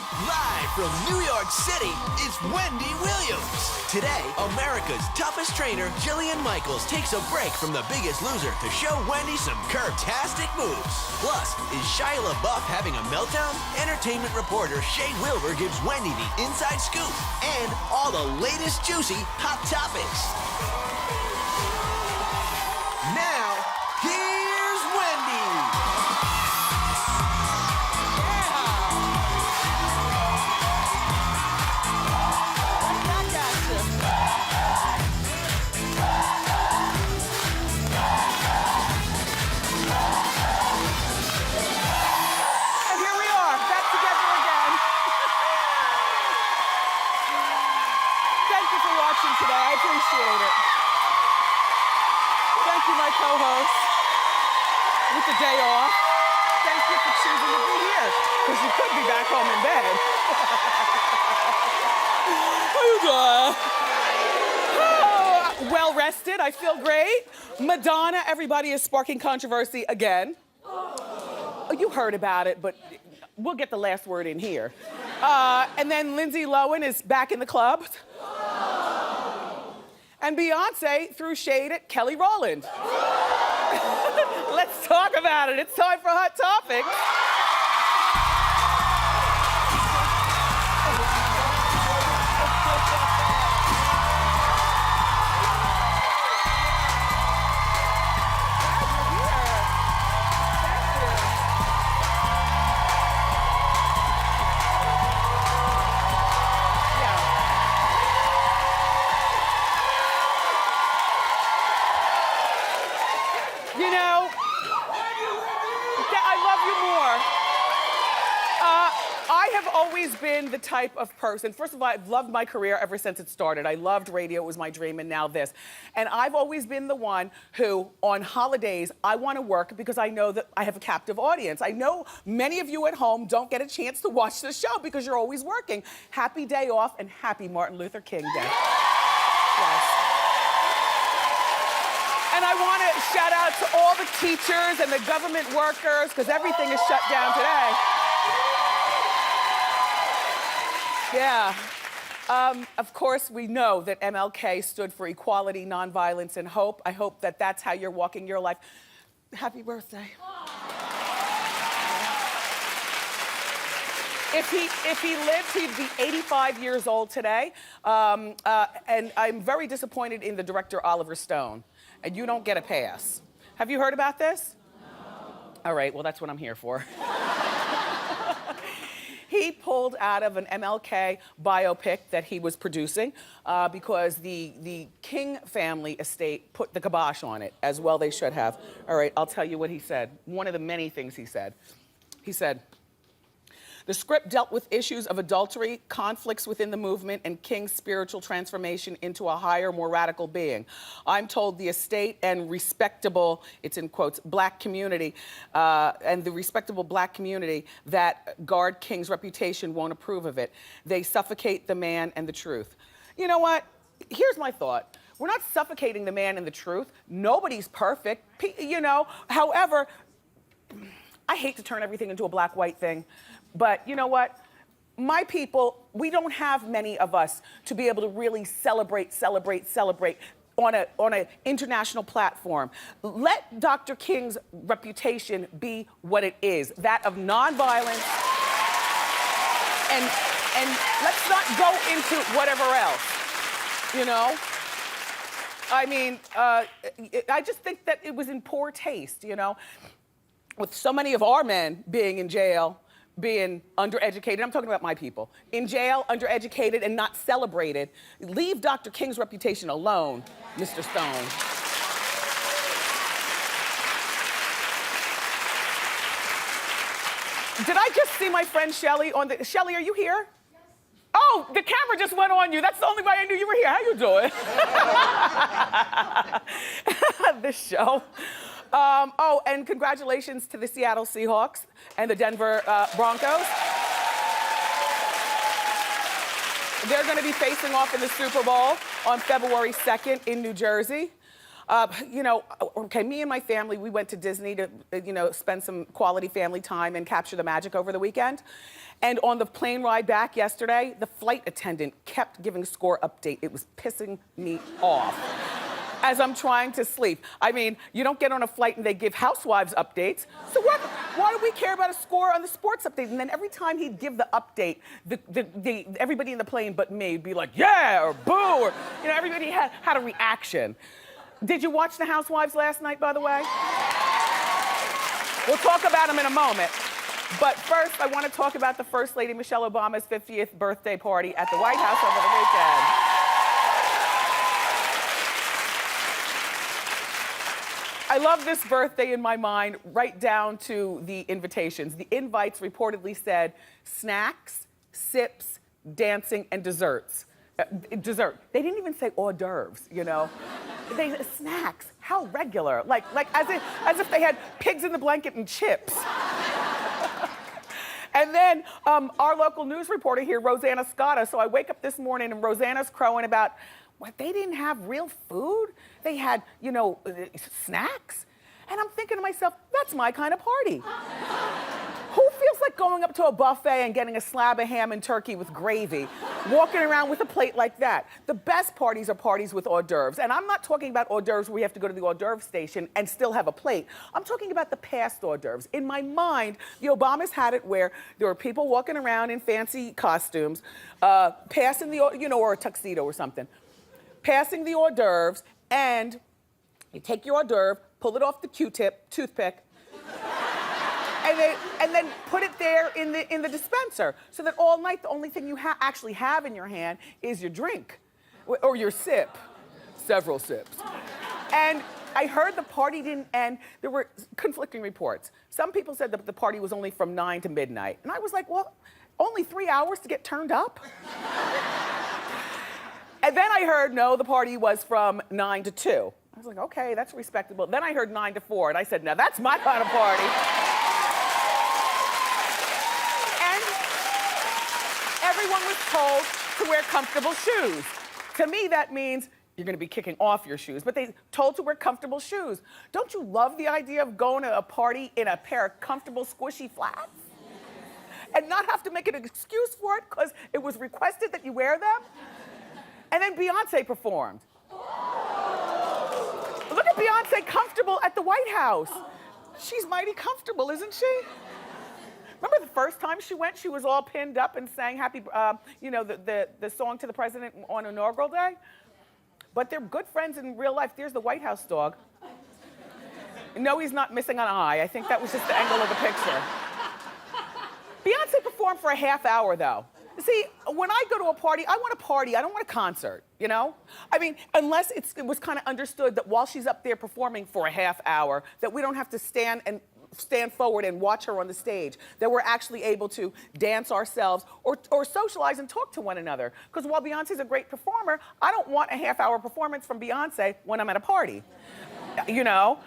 Live from New York City, it's Wendy Williams. Today, America's toughest trainer, Jillian takes a break from The Biggest Loser to show Wendy some curve-tastic moves. Plus, is Shia LaBeouf having a meltdown? Entertainment reporter Shay Wilbur gives Wendy the inside scoop and all the latest juicy hot topics. Now, here's Wendy. Today. I appreciate it. Thank you, my co-host, with the day off. Thank you for choosing to be here, because you could be back home in bed. Oh, well rested, I feel great. Madonna, everybody is sparking controversy again. Oh, you heard about it, but we'll get the last word in here. And then Lindsay Lohan is back in the club. And Beyonce threw shade at Kelly Rowland. Let's talk about it. It's time for Hot Topics. You know, I love you more. I have always been the type of person, first of all, I've loved my career ever since it started. I loved radio, it was my dream, and now this. And I've always been the one who, on holidays, I want to work because I know that I have a captive audience. I know many of you at home don't get a chance to watch the show because you're always working. Happy day off and happy Martin Luther King Day. Yes. And I want to shout out to all the teachers and the government workers, because everything is shut down today. Yeah. Of course, we know that MLK stood for equality, nonviolence, and hope. I hope that that's how you're walking your life. Happy birthday. If he lived, he'd be 85 years old today. And I'm very disappointed in the director, Oliver Stone. And you don't get a pass. Have you heard about this? No. All right, well, that's what I'm here for. He pulled out of an MLK biopic that he was producing because the King family estate put the kibosh on it, as well they should have. All right, I'll tell you what he said. One of the many things he said. He said, the script dealt with issues of adultery, conflicts within the movement, and King's spiritual transformation into a higher, more radical being. I'm told the estate and respectable, it's in quotes, black community, and the respectable black community that guard King's reputation won't approve of it. They suffocate the man and the truth. You know what? Here's my thought. We're not suffocating the man and the truth. Nobody's perfect, you know. However, I hate to turn everything into a black-white thing. But you know what? My people, we don't have many of us to be able to really celebrate on an international platform. Let Dr. King's reputation be what it is, that of nonviolence, and let's not go into whatever else, you know? I mean, I just think that it was in poor taste, you know? With so many of our men being in jail, being undereducated, I'm talking about my people, in jail, undereducated, and not celebrated. Leave Dr. King's reputation alone, Mr. Stone. Did I just see my friend Shelly on the, Shelly, are you here? Yes. Oh, the camera just went on you. That's the only way I knew you were here. How you doing? This show. Oh, and congratulations to the Seattle Seahawks and the Denver Broncos. They're going to be facing off in the Super Bowl on February 2nd in New Jersey. You know, okay, me and my family, we went to Disney to, you know, spend some quality family time and capture the magic over the weekend. And on the plane ride back yesterday, the flight attendant kept giving score update. It was pissing me off as I'm trying to sleep. I mean, you don't get on a flight and they give housewives updates. So why do we care about a score on the sports update? And then every time he'd give the update, everybody in the plane but me would be like, yeah, or boo, or, you know, everybody had a reaction. Did you watch the Housewives last night, by the way? We'll talk about them in a moment. But first, I want to talk about the First Lady Michelle Obama's 50th birthday party at the White House over the weekend. I love this birthday in my mind, right down to the invitations. The invites reportedly said snacks, sips, dancing, and desserts. Dessert. They didn't even say hors d'oeuvres, you know? They snacks. How regular. Like as if they had pigs in the blanket and chips. And then our local news reporter here, Rosanna Scotta, so I wake up this morning and Rosanna's crowing about, what, they didn't have real food? They had, you know, snacks? And I'm thinking to myself, that's my kind of party. Who feels like going up to a buffet and getting a slab of ham and turkey with gravy, walking around with a plate like that? The best parties are parties with hors d'oeuvres. And I'm not talking about hors d'oeuvres where we have to go to the hors d'oeuvre station and still have a plate. I'm talking about the past hors d'oeuvres. In my mind, the Obamas had it where there were people walking around in fancy costumes, passing the, you know, or a tuxedo or something, passing the hors d'oeuvres, and you take your hors d'oeuvre, pull it off the Q-tip, toothpick, and then put it there in the dispenser, so that all night the only thing you actually have in your hand is your drink, or your sip, several sips. And I heard the party didn't end. There were conflicting reports. Some people said that the party was only from 9 to midnight. And I was like, well, only 3 hours to get turned up? And then I heard, no, the party was from 9 to 2. I was like, okay, that's respectable. Then I heard 9 to 4, and I said, now that's my kind of party. And everyone was told to wear comfortable shoes. To me, that means you're gonna be kicking off your shoes, but they told to wear comfortable shoes. Don't you love the idea of going to a party in a pair of comfortable, squishy flats? And not have to make an excuse for it because it was requested that you wear them? And then Beyonce performed. Look at Beyonce comfortable at the White House. She's mighty comfortable, isn't she? Remember the first time she went, she was all pinned up and sang happy, you know, the song to the president on inaugural day? But they're good friends in real life. There's the White House dog. No, he's not missing an eye. I think that was just the angle of the picture. Beyonce performed for a half hour, though. See, when I go to a party, I want a party. I don't want a concert, you know? I mean, unless it was kind of understood that while she's up there performing for a half hour, that we don't have to stand forward and watch her on the stage, that we're actually able to dance ourselves or socialize and talk to one another. Because while Beyonce's a great performer, I don't want a half-hour performance from Beyonce when I'm at a party, you know?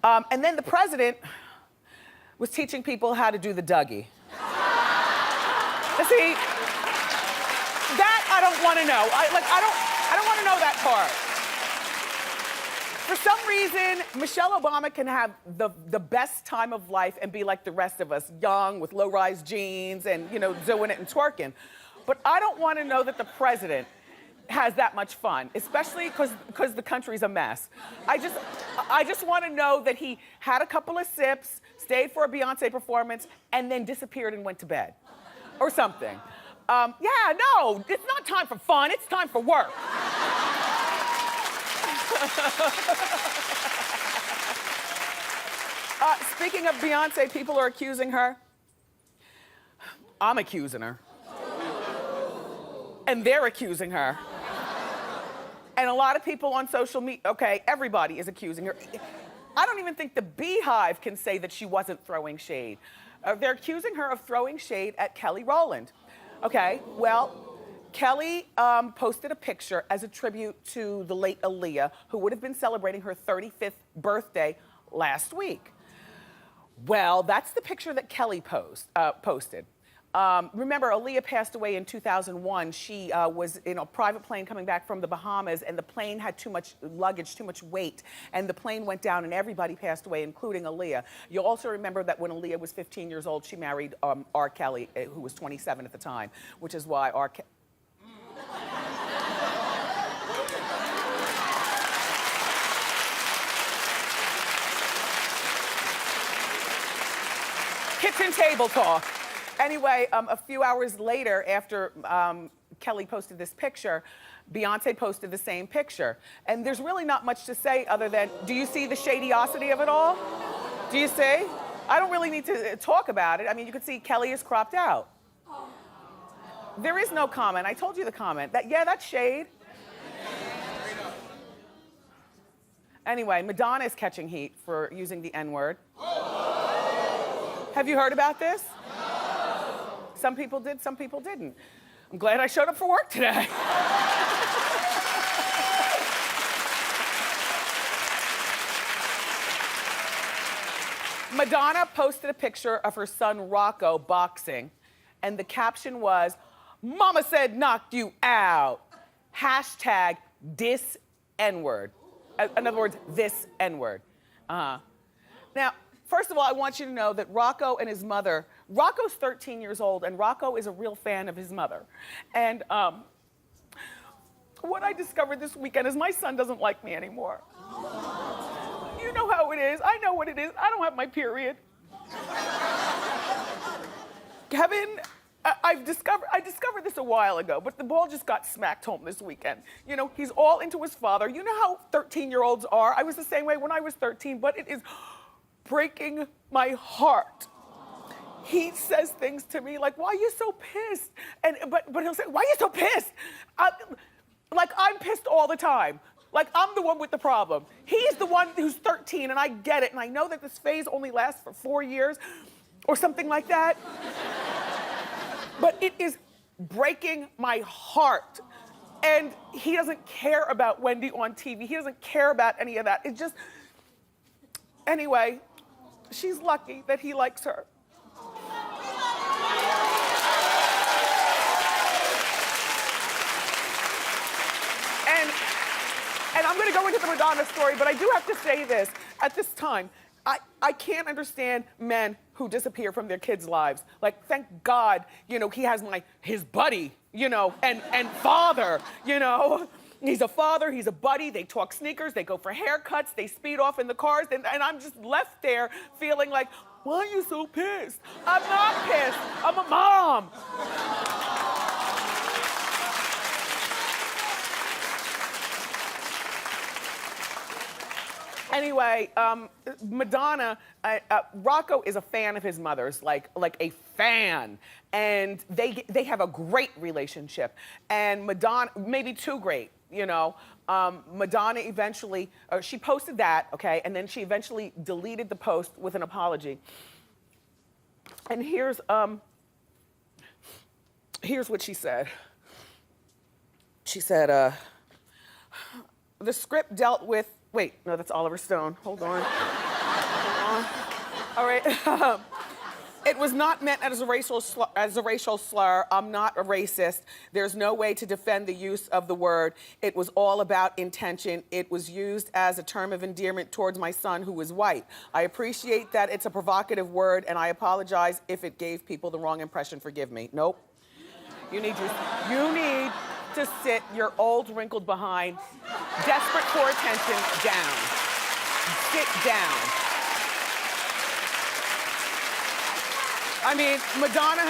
And then the president was teaching people how to do the Dougie. See, that I don't want to know. I don't want to know that part. For some reason, Michelle Obama can have the best time of life and be like the rest of us, young with low-rise jeans and, you know, doing it and twerking. But I don't want to know that the president has that much fun, especially because the country's a mess. I just want to know that he had a couple of sips, stayed for a Beyonce performance, and then disappeared and went to bed. Or something. Yeah, no, it's not time for fun, it's time for work. Speaking of Beyonce, people are accusing her. I'm accusing her. And they're accusing her. And a lot of people on social media, okay, everybody is accusing her. I don't even think the Beehive can say that she wasn't throwing shade. They're accusing her of throwing shade at Kelly Rowland. Okay, well, Kelly posted a picture as a tribute to the late Aaliyah, who would have been celebrating her 35th birthday last week. Well, that's the picture that Kelly posted. Remember, Aaliyah passed away in 2001. She was in a private plane coming back from the Bahamas, and the plane had too much luggage, too much weight, and the plane went down, and everybody passed away, including Aaliyah. You'll also remember that when Aaliyah was 15 years old, she married R. Kelly, who was 27 at the time, which is why R. Kelly... Kitchen table talk. Anyway, a few hours later, after Kelly posted this picture, Beyonce posted the same picture. And there's really not much to say other than, do you see the shadiosity of it all? Do you see? I don't really need to talk about it. I mean, you can see Kelly is cropped out. There is no comment. I told you the comment. Yeah, that's shade. Anyway, Madonna is catching heat for using the N-word. Have you heard about this? Some people did, some people didn't. I'm glad I showed up for work today. Madonna posted a picture of her son Rocco boxing, and the caption was, "Mama said knocked you out." Hashtag this N-word. In other words, this N-word. Now, first of all, I want you to know that Rocco and his mother, Rocco's 13 years old, and Rocco is a real fan of his mother. And what I discovered this weekend is my son doesn't like me anymore. You know how it is. I know what it is. I don't have my period. Kevin, I discovered this a while ago, but the ball just got smacked home this weekend. You know, he's all into his father. You know how 13-year-olds are. I was the same way when I was 13, but it is breaking my heart. He says things to me like, "Why are you so pissed?" But he'll say, "Why are you so pissed?" Like I'm pissed all the time. Like I'm the one with the problem. He's the one who's 13, and I get it, and I know that this phase only lasts for 4 years or something like that. But it is breaking my heart. And he doesn't care about Wendy on TV. He doesn't care about any of that. It just, anyway, she's lucky that he likes her. And I'm gonna go into the Madonna story, but I do have to say this. At this time, I can't understand men who disappear from their kids' lives. Like, thank God, you know, he has his buddy, you know, and father, you know. He's a father, he's a buddy, they talk sneakers, they go for haircuts, they speed off in the cars, and I'm just left there feeling like, why are you so pissed? I'm not pissed, I'm a mom. Anyway, Madonna, Rocco is a fan of his mother's, like a fan. And they have a great relationship. And Madonna, maybe too great, you know. Madonna eventually, she posted that, okay? And then she eventually deleted the post with an apology. And here's what she said. She said, the script dealt with, wait, no, that's Oliver Stone. Hold on. All right. It was not meant as a racial slur. I'm not a racist. There's no way to defend the use of the word. It was all about intention. It was used as a term of endearment towards my son, who is white. I appreciate that it's a provocative word, and I apologize if it gave people the wrong impression. Forgive me. Nope. You need to sit your old wrinkled behind, desperate for attention, down. Sit down. I mean, Madonna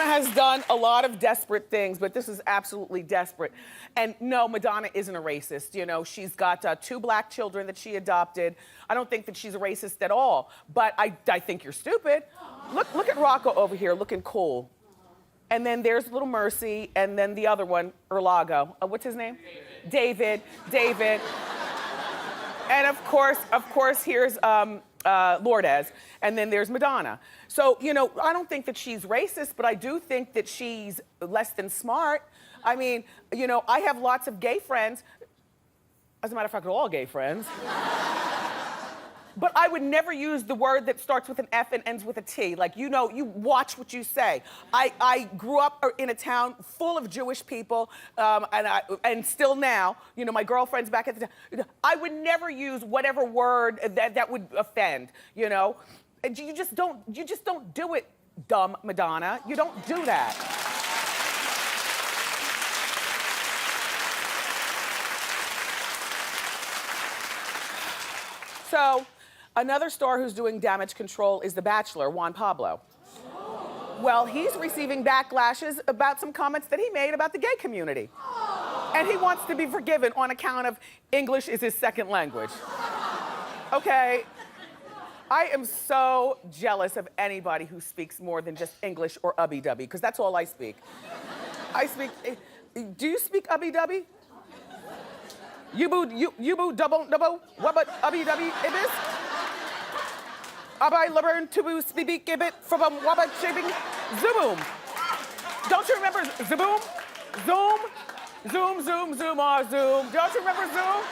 has done a lot of desperate things, but this is absolutely desperate. And no, Madonna isn't a racist. You know, she's got 2 black children that she adopted. I don't think that she's a racist at all, but I think you're stupid. Look at Rocco over here looking cool. And then there's Little Mercy, and then the other one, Erlago. What's his name? David. And of course, here's Lourdes, and then there's Madonna. So, you know, I don't think that she's racist, but I do think that she's less than smart. I mean, you know, I have lots of gay friends. As a matter of fact, all gay friends. But I would never use the word that starts with an F and ends with a T. Like, you know, you watch what you say. I grew up in a town full of Jewish people, and still now, you know, my girlfriends back at the time, I would never use whatever word that would offend, you know? You just don't do it, dumb Madonna. You don't do that. So, another star who's doing damage control is the Bachelor, Juan Pablo. Well, he's receiving backlashes about some comments that he made about the gay community. And he wants to be forgiven on account of English is his second language. Okay? I am so jealous of anybody who speaks more than just English or ubby-dubby, because that's all I speak. Do you speak ubby-dubby? You double, what but ubby-dubby ibis? Abai learn to speak a bit from wabba shaping zoom. Don't you remember zoom? Zoom, zoom, zoom. Don't you remember zoom?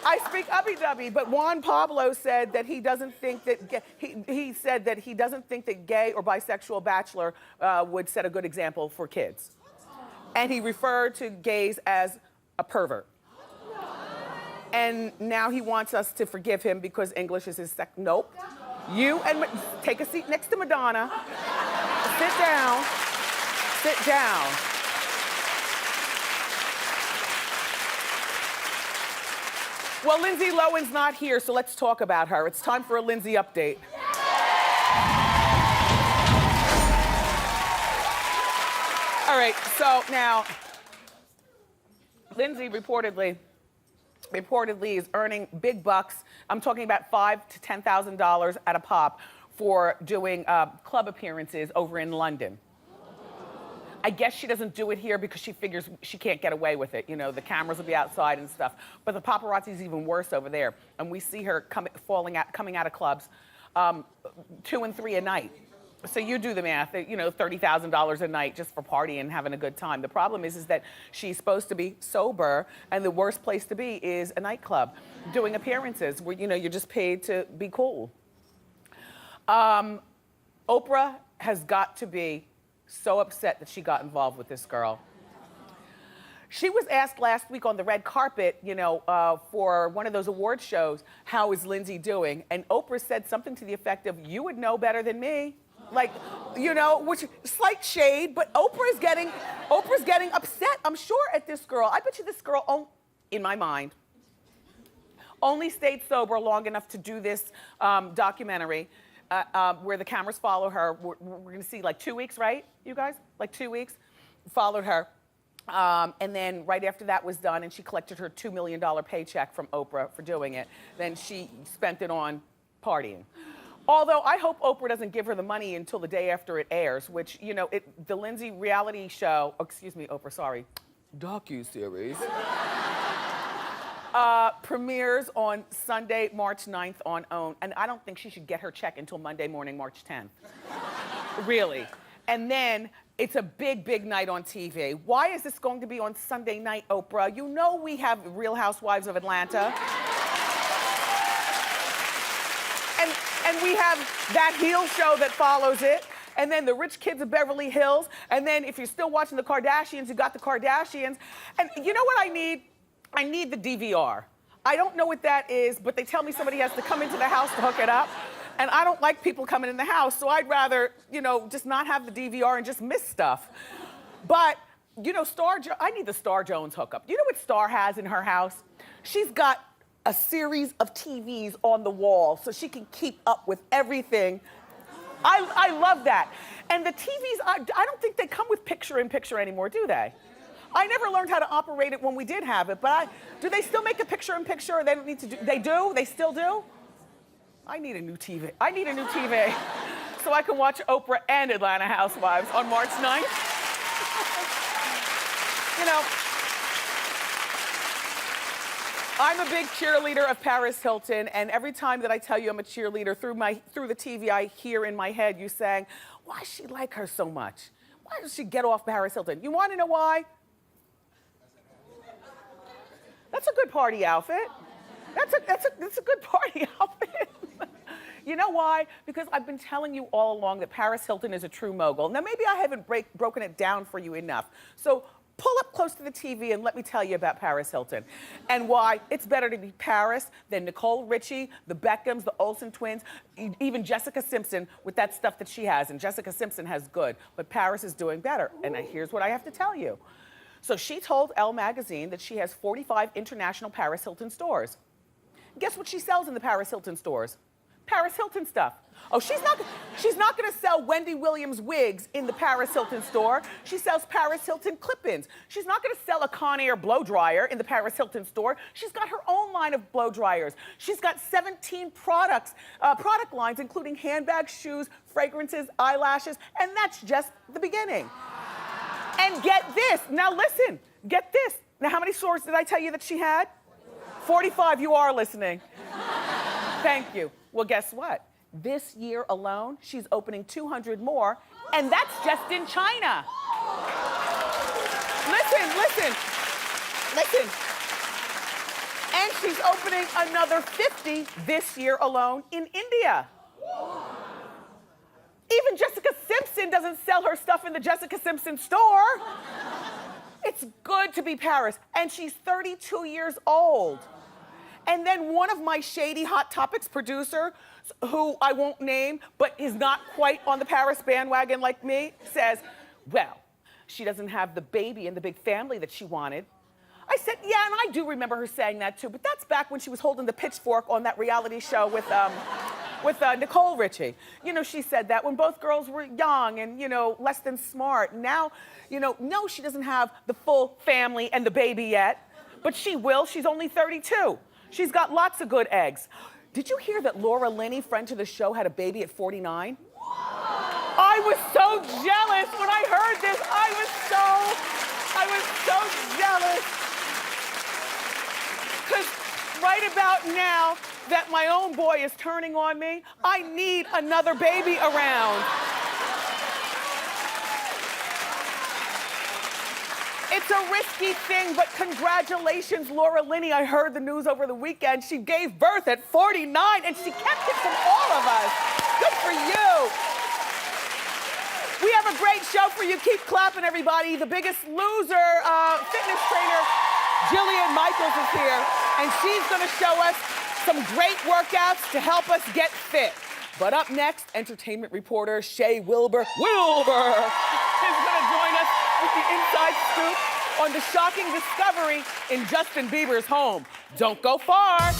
I speak ubby-dubby, but Juan Pablo said that he doesn't think that he said that he doesn't think that gay or bisexual bachelor would set a good example for kids, and he referred to gays as a pervert. And now he wants us to forgive him because English is his second. Nope. You and take a seat next to Madonna. Sit down. Sit down. Well, Lindsay Lohan's not here, so let's talk about her. It's time for a Lindsay update. All right, so now, Lindsay reportedly is earning big bucks. I'm talking about $5,000 to $10,000 at a pop for doing club appearances over in London. I guess she doesn't do it here because she figures she can't get away with it. You know, the cameras will be outside and stuff. But the paparazzi's even worse over there. And we see her coming out of clubs 2 and 3 a night. So you do the math, you know, $30,000 a night just for partying and having a good time. The problem is that she's supposed to be sober, and the worst place to be is a nightclub doing appearances where, you know, you're just paid to be cool. Oprah has got to be so upset that she got involved with this girl. She was asked last week on the red carpet, you know, for one of those award shows, how is Lindsay doing? And Oprah said something to the effect of, you would know better than me. Like, you know, which slight shade, but Oprah's getting upset, I'm sure, at this girl. I bet you this girl, in my mind, only stayed sober long enough to do this documentary where the cameras follow her. We're gonna see like 2 weeks, right, you guys? Like 2 weeks, followed her. And then right after that was done and she collected her $2 million paycheck from Oprah for doing it, then she spent it on partying. Although I hope Oprah doesn't give her the money until the day after it airs, which, you know, the Lindsay reality show, excuse me, Oprah, sorry, docuseries, premieres on Sunday, March 9th on OWN. And I don't think she should get her check until Monday morning, March 10th. Really. And then it's a big, big night on TV. Why is this going to be on Sunday night, Oprah? You know we have Real Housewives of Atlanta. And we have that heel show that follows it. And then the Rich Kids of Beverly Hills. And then if you're still watching the Kardashians, you got the Kardashians. And you know what I need? I need the DVR. I don't know what that is, but they tell me somebody has to come into the house to hook it up. And I don't like people coming in the house, so I'd rather, you know, just not have the DVR and just miss stuff. But, you know, I need the Star Jones hookup. You know what Star has in her house? She's got a series of TVs on the wall so she can keep up with everything. I love that. And the TVs, I don't think they come with picture-in-picture anymore, do they? I never learned how to operate it when we did have it, but do they still make a picture-in-picture or they don't need to do, they do? They still do? I need a new TV. I need a new TV so I can watch Oprah and Atlanta Housewives on March 9th. You know, I'm a big cheerleader of Paris Hilton, and every time that I tell you I'm a cheerleader, through the TV, I hear in my head you saying, why does she like her so much? Why does she get off Paris Hilton? You want to know why? That's a good party outfit. That's a good party outfit. You know why? Because I've been telling you all along that Paris Hilton is a true mogul. Now, maybe I haven't broken it down for you enough. So pull up close to the TV and let me tell you about Paris Hilton and why it's better to be Paris than Nicole Richie, the Beckhams, the Olsen twins, even Jessica Simpson with that stuff that she has. And Jessica Simpson has good, but Paris is doing better. And here's what I have to tell you. So she told Elle magazine that she has 45 international Paris Hilton stores. Guess what she sells in the Paris Hilton stores? Paris Hilton stuff. Oh, she's not gonna sell Wendy Williams wigs in the Paris Hilton store. She sells Paris Hilton clip-ins. She's not gonna sell a Conair blow dryer in the Paris Hilton store. She's got her own line of blow dryers. She's got 17 product lines, including handbags, shoes, fragrances, eyelashes, and that's just the beginning. And get this, now listen, get this. Now, how many stores did I tell you that she had? 45, you are listening. Thank you. Well, guess what? This year alone, she's opening 200 more, and that's just in China. Listen. And she's opening another 50 this year alone in India. Even Jessica Simpson doesn't sell her stuff in the Jessica Simpson store. It's good to be Paris, and she's 32 years old. And then one of my shady Hot Topics producer, who I won't name, but is not quite on the Paris bandwagon like me, says, well, she doesn't have the baby and the big family that she wanted. I said, yeah, and I do remember her saying that too, but that's back when she was holding the pitchfork on that reality show with Nicole Richie. You know, she said that when both girls were young and, you know, less than smart. Now, you know, no, she doesn't have the full family and the baby yet, but she will. She's only 32. She's got lots of good eggs. Did you hear that Laura Linney, friend to the show, had a baby at 49? I was so jealous when I heard this. I was so jealous. Because right about now that my own boy is turning on me, I need another baby around. It's a risky thing, but congratulations, Laura Linney. I heard the news over the weekend. She gave birth at 49, and she kept it from all of us. Good for you. We have a great show for you. Keep clapping, everybody. The Biggest Loser fitness trainer, Jillian Michaels, is here, and she's gonna show us some great workouts to help us get fit. But up next, entertainment reporter Shea Wilbur is gonna join us with the inside scoop on the shocking discovery in Justin Bieber's home. Don't go far.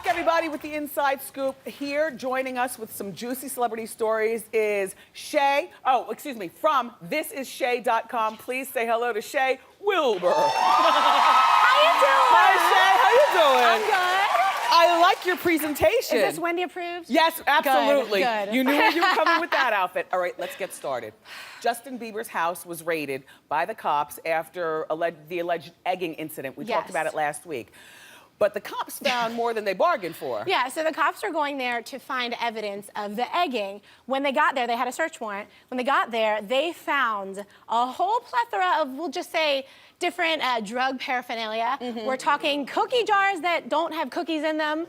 Everybody, with the inside scoop here, joining us with some juicy celebrity stories is from thisisshay.com. Please say hello to Shea Wilbur. How you doing? Hi, Shea, how you doing? I'm good. I like your presentation. Is this Wendy approved? Yes, absolutely. Good. You knew where you were coming with that outfit. All right, let's get started. Justin Bieber's house was raided by the cops after the alleged egging incident. We talked about it last week. But the cops found more than they bargained for. Yeah, so the cops are going there to find evidence of the egging. When they got there, they had a search warrant. When they got there, they found a whole plethora of, we'll just say, different drug paraphernalia. We're talking cookie jars that don't have cookies in them,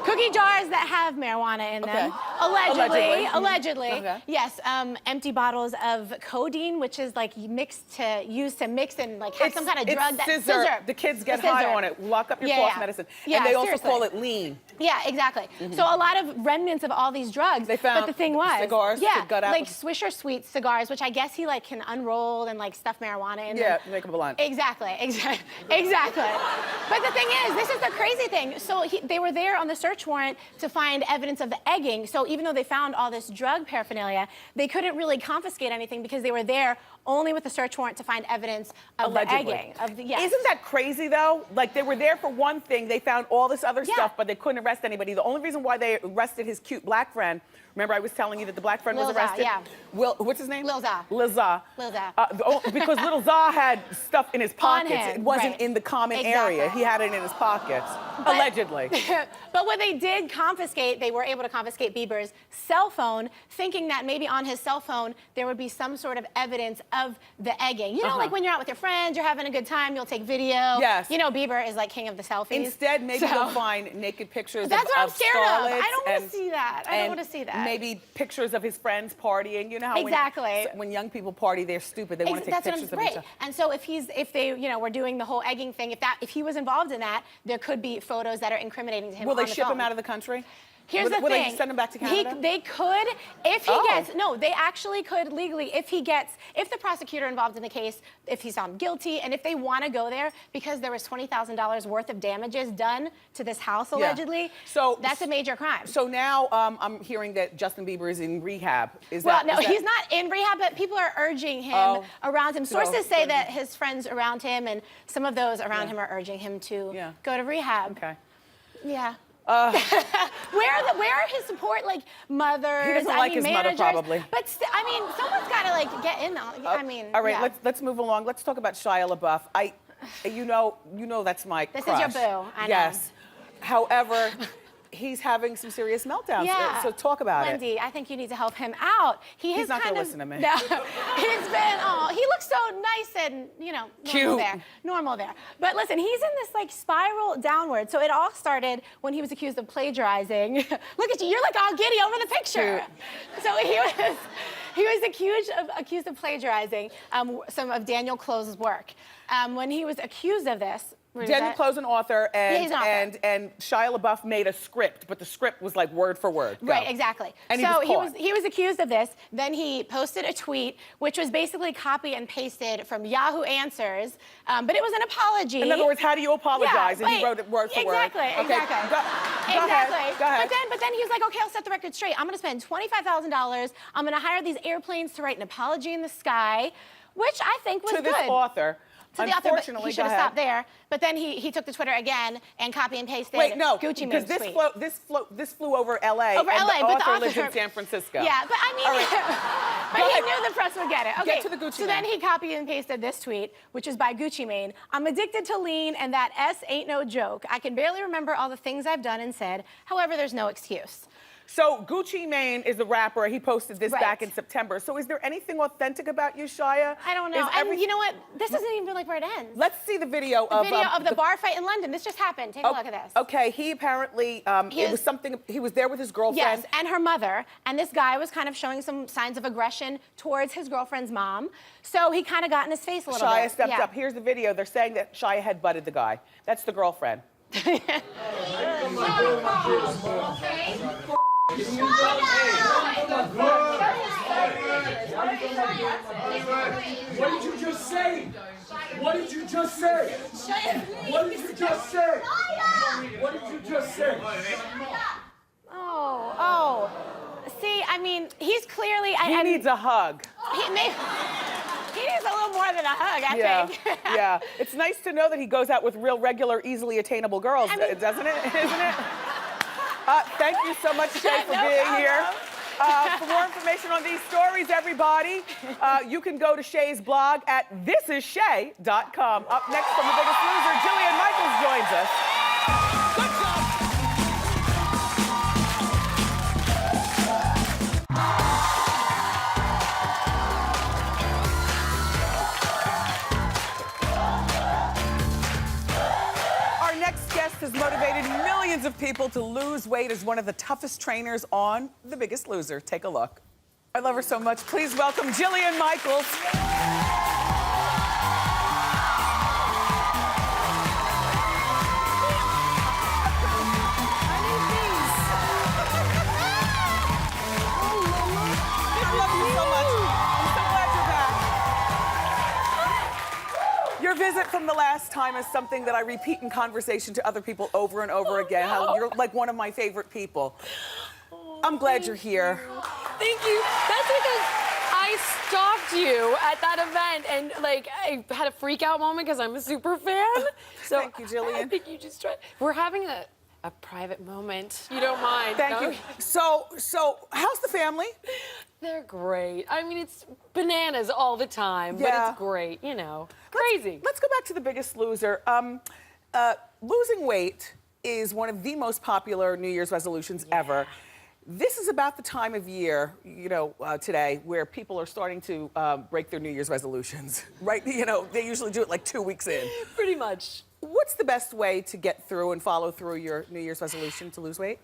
cookie jars that have marijuana in them. Allegedly. Okay. Yes, empty bottles of codeine, which is like used to mix and like have some kind of drug. Scissor. The kids get high on it. Lock up your cough medicine. Yeah, and they also call it lean. Yeah, exactly. So a lot of remnants of all these drugs. They found but the thing was, cigars to gut out. Like Swisher Sweet cigars, which I guess he like can unroll and like stuff marijuana in them. Yeah, make them blunt. Exactly. But the thing is, this is the crazy thing. So they were there on the search warrant to find evidence of the egging. So even though they found all this drug paraphernalia, they couldn't really confiscate anything because they were there only with a search warrant to find evidence of Allegedly. the egging. Yes. Isn't that crazy though? Like they were there for one thing, they found all this other stuff, but they couldn't arrest anybody. The only reason why they arrested his cute black friend, remember I was telling you that the black friend was Lil Za, arrested? yeah. What's his name? Lil Za. Lil Za. Lil Za. Because Lil Za had stuff in his pockets. him, It wasn't right. in the common Exactly. area. He had it in his pockets, But- allegedly. But what they did confiscate, they were able to confiscate Bieber's cell phone, thinking that maybe on his cell phone there would be some sort of evidence of the egging. You know, like when you're out with your friends, you're having a good time, you'll take video. Yes. You know, Bieber is like king of the selfies. Instead, maybe So- you'll find naked pictures That's of what I'm scared of. I starlets don't want and- to see that. I don't and want to see that. Maybe pictures of his friends partying. You know how Exactly. when young people party, they're stupid. They want to take That's pictures what of I'm each right. other. And so if they, you know, were doing the whole egging thing, if he was involved in that, there could be photos that are incriminating to him. Will they on the ship phone. him out of the country? Here's the will thing. they just send him back to Canada? They could, if he Oh. gets, no, they actually could legally, if the prosecutor involved in the case, if he's found guilty, and if they want to go there, because there was $20,000 worth of damages done to this house allegedly, So that's a major crime. So now I'm hearing that Justin Bieber is in rehab. Is Well, that? no, is that- he's not in rehab, but people are urging him around him. Sources say go to- that his friends around him and some of those around him are urging him to go to rehab. Okay. Yeah. Where are his support, like mothers? He doesn't like his mother, managers? probably. But I mean, someone's got to like get in on. I mean, All right, yeah. let's move along. Let's talk about Shia LaBeouf. You know that's my This crush. is your boo. I know. Yes. However, he's having some serious meltdowns. Yeah. So talk about Wendy, I think you need to help him out. He's not kind gonna of listen to me. No, he's been. Oh, he looks so nice and normal Cute. normal there. But listen, he's in this like spiral downward. So it all started when he was accused of plagiarizing. Look at you, you're like all giddy over the picture. So he was accused of plagiarizing some of Daniel Close's work. When he was accused of this. Daniel Close, an author, he's an author. and Shia LaBeouf made a script, but the script was like word for word. Go. Right, exactly. And so he was caught. he was accused of this. Then he posted a tweet, which was basically copy and pasted from Yahoo Answers, but it was an apology. In other words, how do you apologize? Yeah, and he wrote it word for word. Exactly. Okay, Exactly. Go ahead. Go ahead. But then he was like, okay, I'll set the record straight. I'm going to spend $25,000. I'm going to hire these airplanes to write an apology in the sky, which I think was to this good. author. To the author, but Unfortunately, he should go have ahead. stopped there. But then he took to Twitter again and copy and pasted Wait, no, Gucci because Mane's tweet. this flew over LA. Over and LA, the but the author author lives in San Francisco. Yeah, but I mean, All right. but Go he ahead. knew the press would get it. Okay, Get to the Gucci so Mane. then he copied and pasted this tweet, which is by Gucci Mane. I'm addicted to lean, and that S ain't no joke. I can barely remember all the things I've done and said. However, there's no excuse. So Gucci Mane is a rapper. He posted this Right. back in September. So is there anything authentic about you, Shia? I don't know. And you know what? This isn't even like where it ends. Let's see the video of the bar fight in London. This just happened. Take a look at this. Okay, he apparently, it was something, he was there with his girlfriend. Yes, and her mother. And this guy was kind of showing some signs of aggression towards his girlfriend's mom. So he kind of got in his face a little bit. Shia stepped Yeah. up. Here's the video. They're saying that Shia had butted the guy. That's the girlfriend. What did you just say? What did you just say? What did you just say? What did you just say? Oh. See, I mean, he's clearly... He needs a hug. He needs a little more than a hug, I think. Yeah. It's nice to know that he goes out with real, regular, easily attainable girls, doesn't it? Isn't it? Thank you so much, Shay, for No being problem. here. For more information on these stories, everybody, you can go to Shay's blog at thisisshay.com. Up next from The Biggest Loser, Jillian Michaels joins us. Good job. Our next guest has motivated millions of people to lose weight as one of the toughest trainers on The Biggest Loser. Take a look. I love her so much. Please welcome Jillian Michaels. I love you so much. I'm so glad you're back. Your visit from the last time is something that I repeat in conversation to other people over and over again. How you're like one of my favorite people. I'm glad you're here. Thank you. That's because I stalked you at that event and like I had a freak out moment because I'm a super fan. So Thank you, Jillian. I think you just tried. We're having a private moment. You don't mind? Thank no? you. So how's the family? They're great. I mean, it's bananas all the time, but Yeah. it's great, you know. Crazy. Let's go back to The Biggest Loser. Losing weight is one of the most popular New Year's resolutions ever. This is about the time of year, you know, today, where people are starting to break their New Year's resolutions, right? You know, they usually do it like 2 weeks in. Pretty much. What's the best way to get through and follow through your New Year's resolution to lose weight?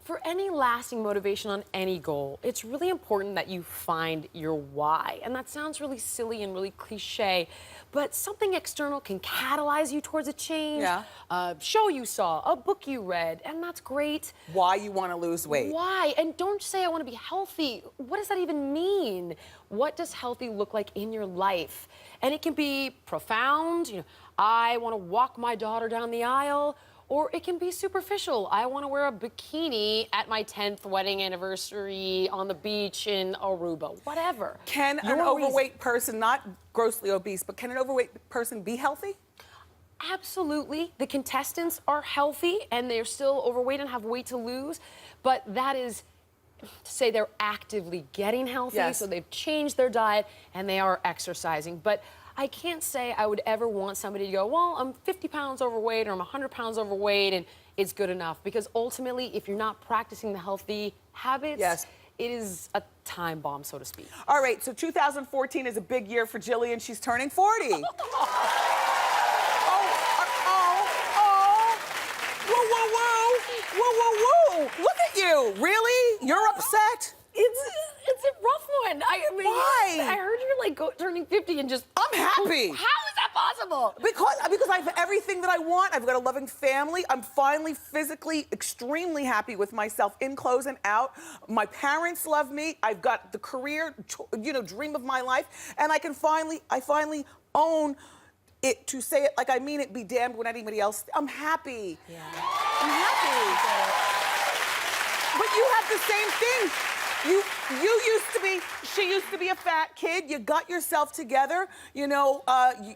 For any lasting motivation on any goal, it's really important that you find your why. And that sounds really silly and really cliche, but something external can catalyze you towards a change. Yeah. A show you saw, a book you read, and that's great. Why you want to lose weight? Why? And don't say I want to be healthy. What does that even mean? What does healthy look like in your life? And it can be profound, you know, I want to walk my daughter down the aisle. Or it can be superficial. I want to wear a bikini at my 10th wedding anniversary on the beach in Aruba. Whatever. Can an overweight person, not grossly obese, but can an overweight person be healthy? Absolutely. The contestants are healthy and they're still overweight and have weight to lose. But that is to say they're actively getting healthy. Yes. So they've changed their diet and they are exercising. But I can't say I would ever want somebody to go, well, I'm 50 pounds overweight or I'm 100 pounds overweight and it's good enough. Because ultimately, if you're not practicing the healthy habits, it is a time bomb, so to speak. All right, so 2014 is a big year for Jillian. She's turning 40. Whoa, look at you. Really? You're upset? It's a rough one. I mean, why? I heard you're like turning 50 and just. I'm happy. How is that possible? Because I have everything that I want. I've got a loving family. I'm finally physically extremely happy with myself in clothes and out. My parents love me. I've got the career, you know, dream of my life, and I finally own it to say it like I mean it. Be damned when anybody else. I'm happy. Yeah. I'm happy. But you have the same thing. She used to be a fat kid. You got yourself together. You know,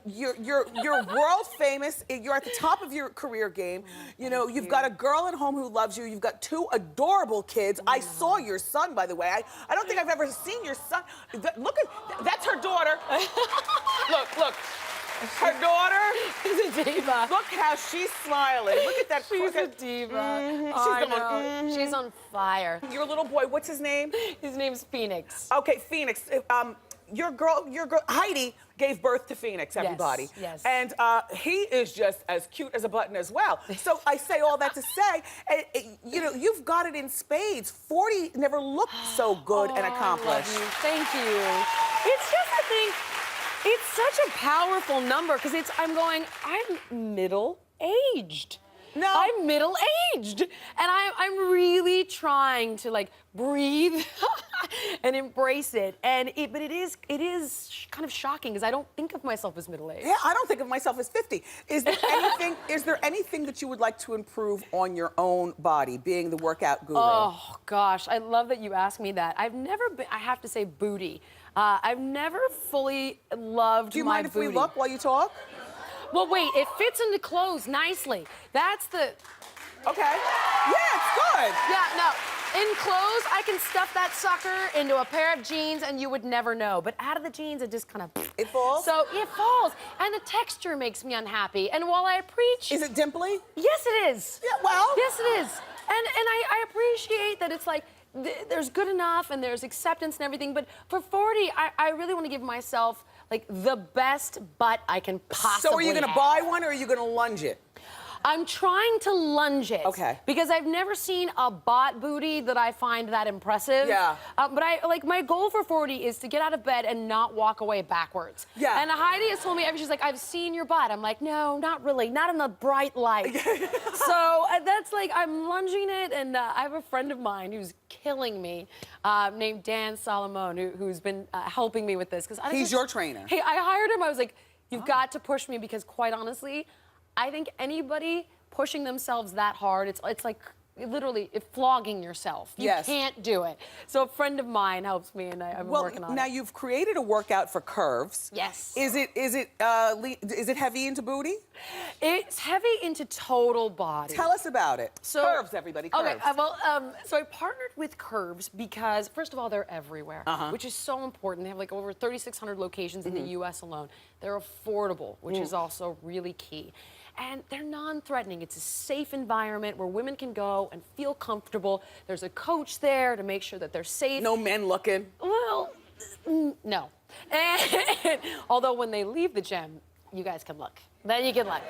you're world famous. You're at the top of your career game. You know, you've got a girl at home who loves you. You've got 2 adorable kids. I saw your son, by the way. I don't think I've ever seen your son. Look at, that's her daughter. Look. Her daughter is a diva. Look how she's smiling. Look at that. She's a diva. She's going. She's on fire. Your little boy, what's his name? His name's Phoenix. Okay, Phoenix. Your girl, Heidi gave birth to Phoenix, everybody. Yes. And he is just as cute as a button as well. So I say all that to say, you know, you've got it in spades. 40 never looked so good and accomplished. I love you. Thank you. It's just, I think, it's such a powerful number because I'm middle-aged. No. I'm middle-aged. And I'm really trying to like breathe and embrace it. But it is kind of shocking because I don't think of myself as middle-aged. Yeah, I don't think of myself as 50. Is there anything that you would like to improve on your own body, being the workout guru? Oh gosh, I love that you asked me that. I've never been, I have to say, booty. I've never fully loved my booty. Do you mind if we look while you talk? Well, wait, it fits into clothes nicely. That's the... Okay. Yeah, it's good. Yeah, no. In clothes, I can stuff that sucker into a pair of jeans and you would never know. But out of the jeans, it just kind of... It falls? So it falls. And the texture makes me unhappy. And while I preach... Is it dimply? Yes, it is. Yeah, well... Yes, it is. And I appreciate that it's like, there's good enough and there's acceptance and everything. But for 40, I really want to give myself like the best butt I can possibly So are you going to have. buy one or are you going to lunge it? I'm trying to lunge it. Okay. Because I've never seen a bot booty that I find that impressive. Yeah. But my goal for 40 is to get out of bed and not walk away backwards. Yeah. And Heidi has told me, she's like, I've seen your butt. I'm like, no, not really, not in the bright light. So that's like, I'm lunging it, and I have a friend of mine who's killing me, named Dan Solomon, who's been helping me with this. He's your trainer. Hey, I hired him. I was like, you've got to push me because quite honestly, I think anybody pushing themselves that hard, it's like literally flogging yourself. You Yes. can't do it. So a friend of mine helps me, and I've been working on now it. you've created a workout for curves. Yes. Is it heavy into booty? It's heavy into total body. Tell us about it. Curves, everybody. Curves. Okay, so I partnered with Curves because, first of all, they're everywhere, which is so important. They have like over 3,600 locations in the U.S. alone. They're affordable, which is also really key. And they're non-threatening. It's a safe environment where women can go and feel comfortable. There's a coach there to make sure that they're safe. No men looking? Well, no. And, although when they leave the gym, you guys can look. Then you can look.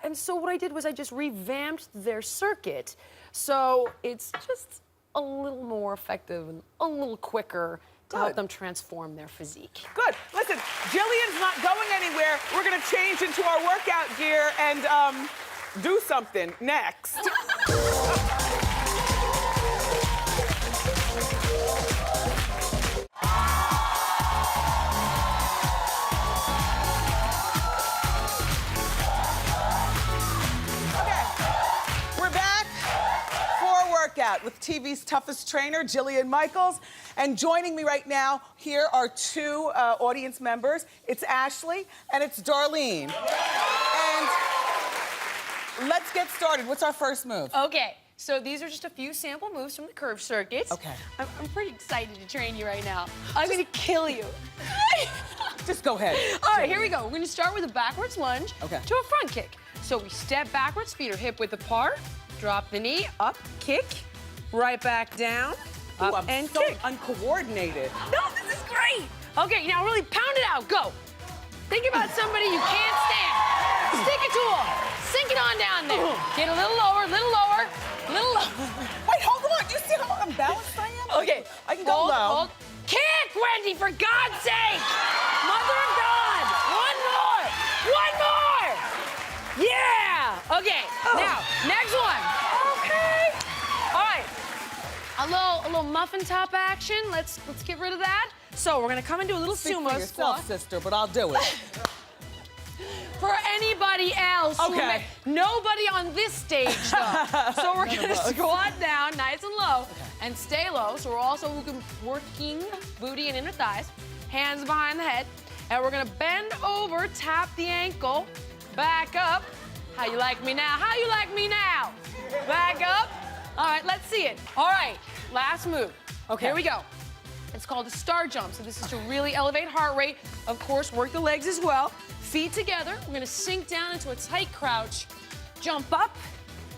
And so what I did was I just revamped their circuit. So it's just a little more effective and a little quicker to help them transform their physique. Good. Listen, Jillian's not going anywhere. We're going to change into our workout gear and do something next. Workout with TV's toughest trainer, Jillian Michaels. And joining me right now, here are two audience members. It's Ashley and it's Darlene. And let's get started. What's our first move? Okay, so these are just a few sample moves from the curve circuits. Okay. I'm pretty excited to train you right now. I'm gonna kill you. Just go ahead. All right, here we go. We're gonna start with a backwards lunge to a front kick. So we step backwards, feet are hip width apart. Drop the knee, up, kick, right back down, up and so kick. uncoordinated. No, this is great. Okay, now really pound it out, go. Think about somebody you can't stand. Stick it to them. Sink it on down there. Get a little lower, little lower, little lower. Wait, hold on. You see how unbalanced I am? Okay. I can go low. Hold. Kick, Wendy, for God's sake. Mother of God. One more. One more. Yeah. Okay, now, next one. Okay. All right. A little muffin top action. Let's get rid of that. So we're gonna come and do a little Speak sumo for yourself, squat. sister, but I'll do it. For anybody else, Okay. Nobody on this stage though. So we're gonna squat down nice and low and stay low. So we're also working booty and inner thighs, hands behind the head, and we're gonna bend over, tap the ankle, back up. How you like me now? How you like me now? Back up. All right, let's see it. All right, last move. Okay. Here we go. It's called a star jump. So this is to really elevate heart rate. Of course, work the legs as well. Feet together. We're gonna sink down into a tight crouch, jump up,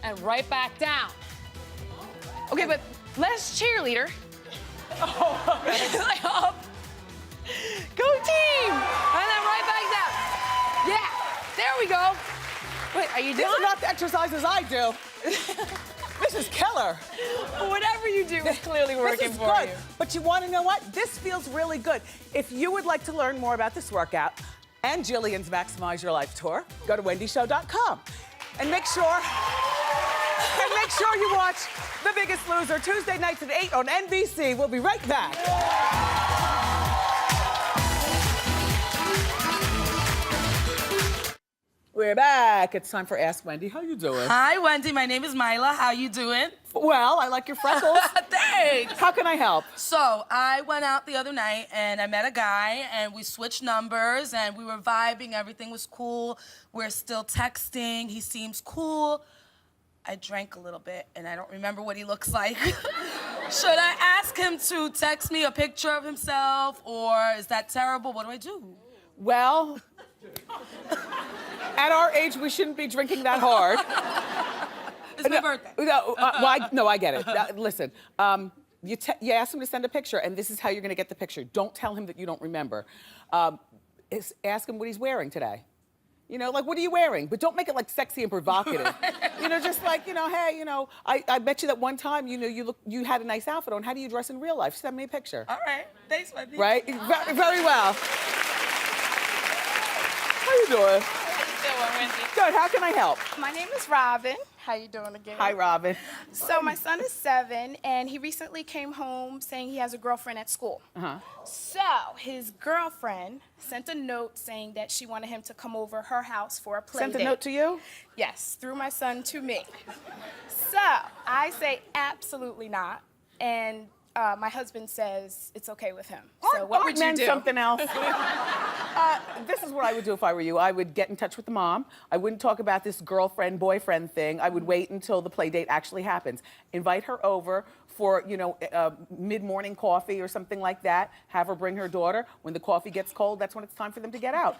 and right back down. Okay, but less cheerleader. Up. Go team! And then right back down. Yeah, there we go. Wait, are you These done? are not the exercises I do. This is killer. Whatever you do is clearly working this is for good. you. But you want to know what? This feels really good. If you would like to learn more about this workout and Jillian's Maximize Your Life tour, go to wendyshow.com. And make sure you watch The Biggest Loser Tuesday nights at 8 on NBC. We'll be right back. We're back. It's time for Ask Wendy. How you doing? Hi, Wendy. My name is Mila. How you doing? Well, I like your freckles. Thanks. How can I help? So, I went out the other night and I met a guy and we switched numbers and we were vibing. Everything was cool. We're still texting. He seems cool. I drank a little bit and I don't remember what he looks like. Should I ask him to text me a picture of himself or is that terrible? What do I do? Well, at our age, we shouldn't be drinking that hard. It's my birthday. No, I get it. Listen, you ask him to send a picture, and this is how you're going to get the picture. Don't tell him that you don't remember. Ask him what he's wearing today. You know, like, what are you wearing? But don't make it, like, sexy and provocative. You know, just like, you know, hey, you know, I bet you that one time, you know, you had a nice outfit on. How do you dress in real life? Send me a picture. All right. Thanks, Wendy. Right? Very well. How you doing? doing, Wendy? Good, how can I help? My name is Robin. How you doing again? Hi, Robin. So my son is 7, and he recently came home saying he has a girlfriend at school. So his girlfriend sent a note saying that she wanted him to come over her house for a play Sent a date. note to you? Yes, through my son to me. So I say absolutely not, and my husband says it's okay with him. So what would you men do? something else? This is what I would do if I were you. I would get in touch with the mom. I wouldn't talk about this girlfriend-boyfriend thing. I would wait until the play date actually happens. Invite her over for, you know, mid-morning coffee or something like that. Have her bring her daughter. When the coffee gets cold, that's when it's time for them to get out.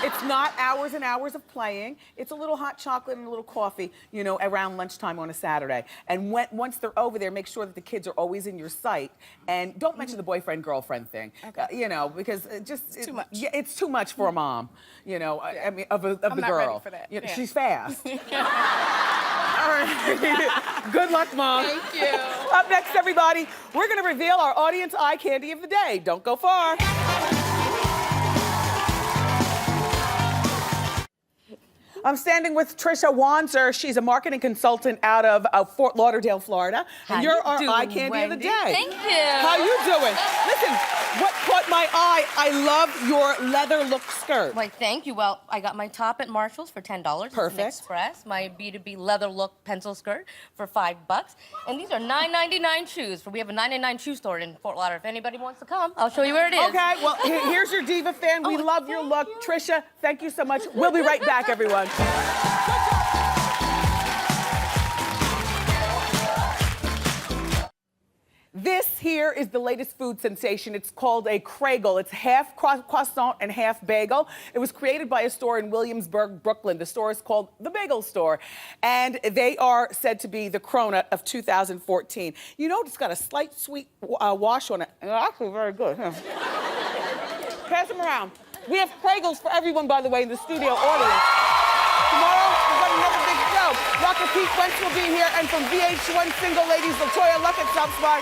It's not hours and hours of playing. It's a little hot chocolate and a little coffee, you know, around lunchtime on a Saturday. And once they're over there, make sure that the kids are always in your sight. And don't mention the boyfriend-girlfriend thing, you know, because it's too much. Yeah, it's too much for a mom, you know, I mean, of the not girl. ready for that. You know, Yeah. she's fast. All right. Good luck, Mom. Thank you. Up next, everybody, we're going to reveal our audience eye candy of the day. Don't go far. I'm standing with Trisha Wanzer. She's a marketing consultant out of Fort Lauderdale, Florida. And you're our eye candy of the day. Thank you. How you doing? Listen, what caught my eye, I love your leather look skirt. Why, thank you. Well, I got my top at Marshall's for $10. It's an Perfect. Express. My B2B leather look pencil skirt for $5. And these are $9.99 shoes. We have a $9.99 shoe store in Fort Lauderdale. If anybody wants to come, I'll show you where it is. Okay, well, here's your diva fan. We love your look. Trisha, thank you so much. We'll be right back, everyone. This here is the latest food sensation. It's called a Kregel. It's half croissant and half bagel. It was created by a store in Williamsburg, Brooklyn. The store is called The Bagel Store. And they are said to be the cronut of 2014. You know, it's got a slight sweet wash on it. And actually very good. Huh? Pass them around. We have Kregels for everyone, by the way, in the studio audience. Tomorrow, we're going to have a big show. Dr. Pete Wentz will be here, and from VH1 Single Ladies, Latoya Luckett, South Spot.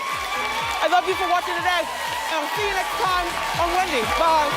I love you for watching today, and I'll see you next time on Wendy. Bye.